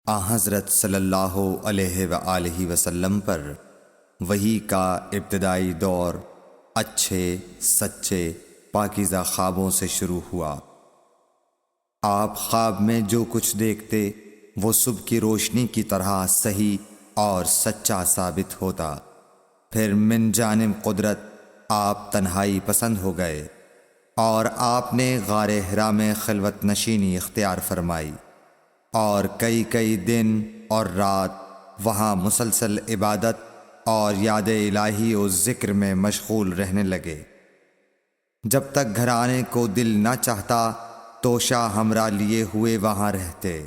حضرت صلی اللہ علیہ وآلہ وسلم پر وحی کا ابتدائی دور اچھے سچے پاکیزہ خوابوں سے شروع ہوا۔ آپ خواب میں جو کچھ دیکھتے وہ صبح کی روشنی کی طرح صحیح اور سچا ثابت ہوتا۔ پھر من جانب قدرت آپ تنہائی پسند ہو گئے اور آپ نے غار حرا میں خلوت نشینی اختیار فرمائی اور کئی دن اور رات وہاں مسلسل عبادت اور یاد الہی و ذکر میں مشغول رہنے لگے۔ جب تک گھر آنے کو دل نہ چاہتا توشہ ہمراہ لیے ہوئے وہاں رہتے۔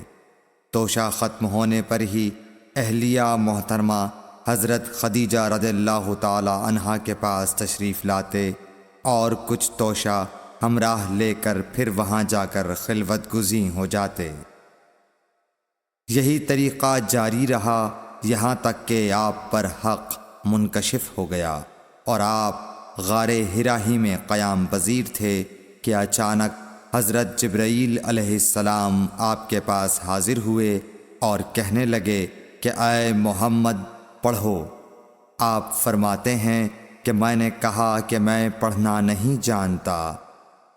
توشہ ختم ہونے پر ہی اہلیہ محترمہ حضرت خدیجہ رضی اللہ تعالی عنہا کے پاس تشریف لاتے اور کچھ توشہ ہمراہ لے کر پھر وہاں جا کر خلوت گزین ہو جاتے۔ یہی طریقہ جاری رہا یہاں تک کہ آپ پر حق منکشف ہو گیا اور آپ غار حرا ہی میں قیام پذیر تھے کہ اچانک حضرت جبرائیل علیہ السلام آپ کے پاس حاضر ہوئے اور کہنے لگے کہ اے محمد پڑھو۔ آپ فرماتے ہیں کہ میں نے کہا کہ میں پڑھنا نہیں جانتا۔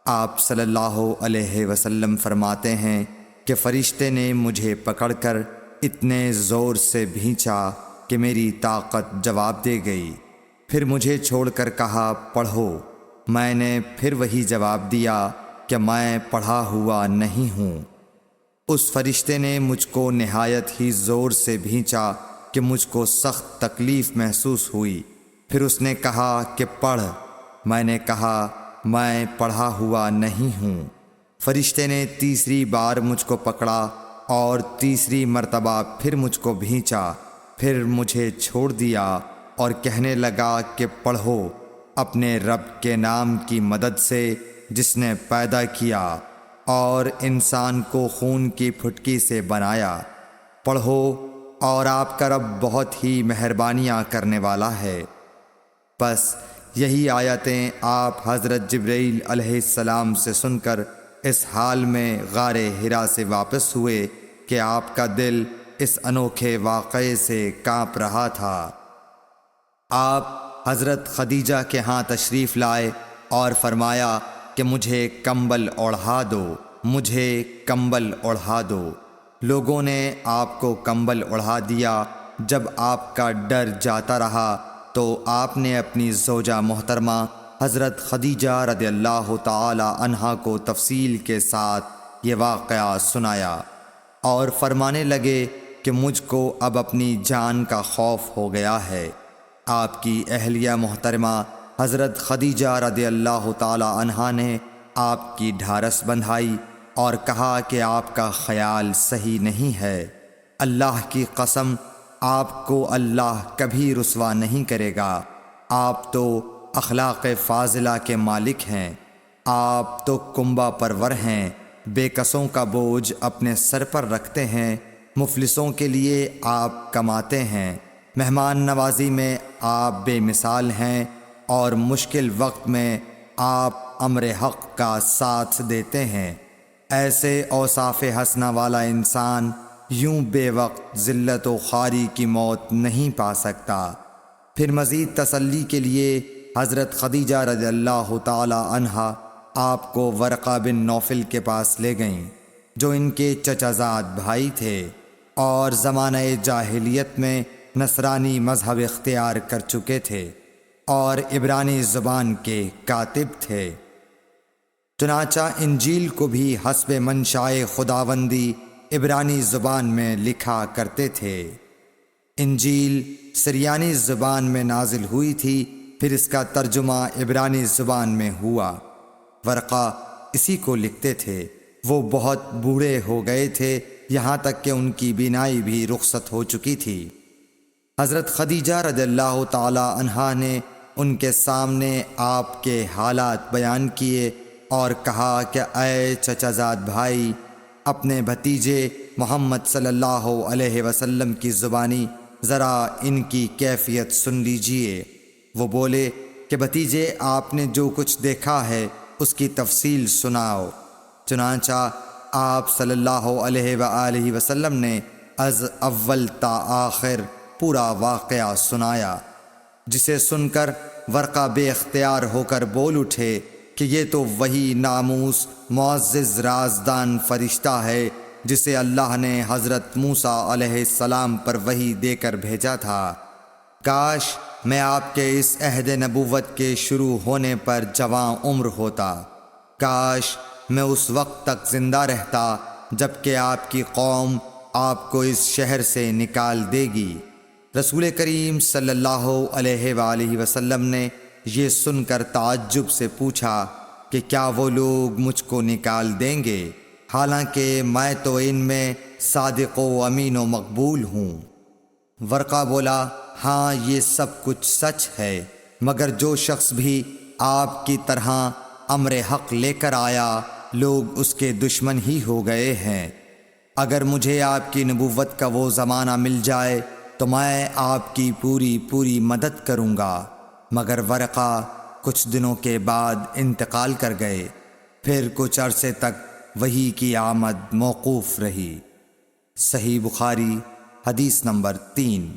آپ صلی اللہ علیہ وسلم فرماتے ہیں کہ فرشتے نے مجھے پکڑ کر اتنے زور سے بھینچا کہ میری طاقت جواب دے گئی۔ پھر مجھے چھوڑ کر کہا پڑھو۔ میں نے پھر وہی جواب دیا کہ میں پڑھا ہوا نہیں ہوں۔ اس فرشتے نے مجھ کو نہایت ہی زور سے بھینچا کہ مجھ کو سخت تکلیف محسوس ہوئی۔ پھر اس نے کہا کہ پڑھ۔ میں نے کہا میں پڑھا ہوا نہیں ہوں۔ فرشتے نے تیسری بار مجھ کو پکڑا اور تیسری مرتبہ پھر مجھ کو بھینچا۔ پھر مجھے چھوڑ دیا اور کہنے لگا کہ پڑھو اپنے رب کے نام کی مدد سے جس نے پیدا کیا اور انسان کو خون کی پھٹکی سے بنایا۔ پڑھو اور آپ کا رب بہت ہی مہربانیاں کرنے والا ہے۔ بس یہی آیتیں آپ حضرت جبرائیل علیہ السلام سے سن کر اس حال میں غار حرا سے واپس ہوئے کہ آپ کا دل اس انوکھے واقعے سے کانپ رہا تھا۔ آپ حضرت خدیجہ کے ہاں تشریف لائے اور فرمایا کہ مجھے کمبل اوڑھا دو، مجھے کمبل اوڑھا دو۔ لوگوں نے آپ کو کمبل اوڑھا دیا۔ جب آپ کا ڈر جاتا رہا تو آپ نے اپنی زوجہ محترمہ حضرت خدیجہ رضی اللہ تعالی عنہا کو تفصیل کے ساتھ یہ واقعہ سنایا اور فرمانے لگے کہ مجھ کو اب اپنی جان کا خوف ہو گیا ہے۔ آپ کی اہلیہ محترمہ حضرت خدیجہ رضی اللہ تعالی عنہا نے آپ کی ڈھارس بندھائی اور کہا کہ آپ کا خیال صحیح نہیں ہے۔ اللہ کی قسم آپ کو اللہ کبھی رسوا نہیں کرے گا۔ آپ تو اخلاق فاضلہ کے مالک ہیں۔ آپ تو کنبہ پرور ہیں، بے کسوں کا بوجھ اپنے سر پر رکھتے ہیں، مفلسوں کے لیے آپ کماتے ہیں، مہمان نوازی میں آپ بے مثال ہیں اور مشکل وقت میں آپ امر حق کا ساتھ دیتے ہیں۔ ایسے اوصاف حسنہ والا انسان یوں بے وقت ذلت و خواری کی موت نہیں پا سکتا۔ پھر مزید تسلی کے لیے حضرت خدیجہ رضی اللہ تعالی عنہا آپ کو ورقہ بن نوفل کے پاس لے گئیں جو ان کے چچا زاد بھائی تھے اور زمانہ جاہلیت میں نصرانی مذہب اختیار کر چکے تھے اور عبرانی زبان کے کاتب تھے۔ چنانچہ انجیل کو بھی حسب منشائے خداوندی عبرانی زبان میں لکھا کرتے تھے۔ انجیل سریانی زبان میں نازل ہوئی تھی، پھر اس کا ترجمہ عبرانی زبان میں ہوا۔ ورقہ اسی کو لکھتے تھے۔ وہ بہت بوڑھے ہو گئے تھے، یہاں تک کہ ان کی بینائی بھی رخصت ہو چکی تھی۔ حضرت خدیجہ رضی اللہ تعالی عنہا نے ان کے سامنے آپ کے حالات بیان کیے اور کہا کہ اے چچا زاد بھائی، اپنے بھتیجے محمد صلی اللہ علیہ وسلم کی زبانی ذرا ان کی کیفیت سن لیجئے۔ وہ بولے کہ بھتیجے آپ نے جو کچھ دیکھا ہے اس کی تفصیل سناؤ۔ چنانچہ آپ صلی اللہ علیہ وآلہ وسلم نے از اول تا آخر پورا واقعہ سنایا، جسے سن کر ورقہ بے اختیار ہو کر بول اٹھے کہ یہ تو وہی ناموس معزز رازدان فرشتہ ہے جسے اللہ نے حضرت موسیٰ علیہ السلام پر وحی دے کر بھیجا تھا۔ کاش میں آپ کے اس عہد نبوت کے شروع ہونے پر جواں عمر ہوتا، کاش میں اس وقت تک زندہ رہتا جب کہ آپ کی قوم آپ کو اس شہر سے نکال دے گی۔ رسول کریم صلی اللہ علیہ وآلہ وسلم نے یہ سن کر تعجب سے پوچھا کہ کیا وہ لوگ مجھ کو نکال دیں گے، حالانکہ میں تو ان میں صادق و امین و مقبول ہوں۔ ورقہ بولا، ہاں یہ سب کچھ سچ ہے، مگر جو شخص بھی آپ کی طرح امر حق لے کر آیا لوگ اس کے دشمن ہی ہو گئے ہیں۔ اگر مجھے آپ کی نبوت کا وہ زمانہ مل جائے تو میں آپ کی پوری مدد کروں گا، مگر ورقہ کچھ دنوں کے بعد انتقال کر گئے، پھر کچھ عرصے تک وحی کی آمد موقوف رہی۔ صحیح بخاری حدیث نمبر 3۔